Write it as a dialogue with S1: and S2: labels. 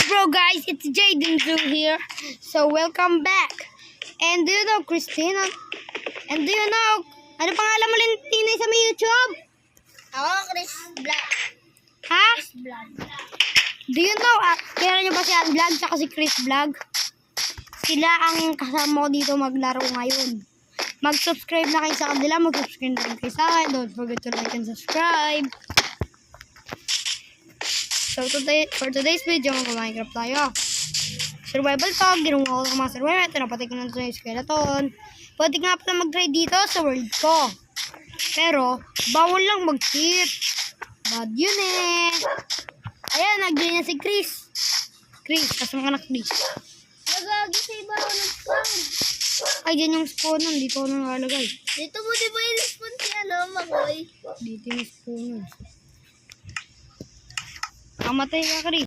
S1: bro guys, it's Jaden Zoo here. So welcome back. And do you know Christina? And do you know, ano pangalan mo Lintina sa may YouTube?
S2: Ako, Chris Vlog.
S1: Ha?
S2: Chris Vlog.
S1: Do you know, kaya nyo ba si Vlog tsaka si Chris Vlog? Sila ang kasama ko dito maglaro ngayon. Mag-subscribe na kayo sa kanila, mag-subscribe na kayo sa akin. Don't forget to like and subscribe. So for today's video, mag-Minecraft tayo. Survival talk, ginawa ko sa mga survival. Tinapatay ko na ito yung skeleton. Pwede nga pala mag-try dito sa world ko. Pero, bawal lang mag-cheat. Bad yun eh. Ayan, nag-join na si Chris. Chris, kasama ka na Chris.
S2: Nagagi sa iba ako ng spawn.
S1: Ay, dyan yung spawn nun. Dito ko nakalagay.
S2: Dito mo di ba yung spawn si Makoy?
S1: Dito yung spawn nun. Kamatay ka, Chris.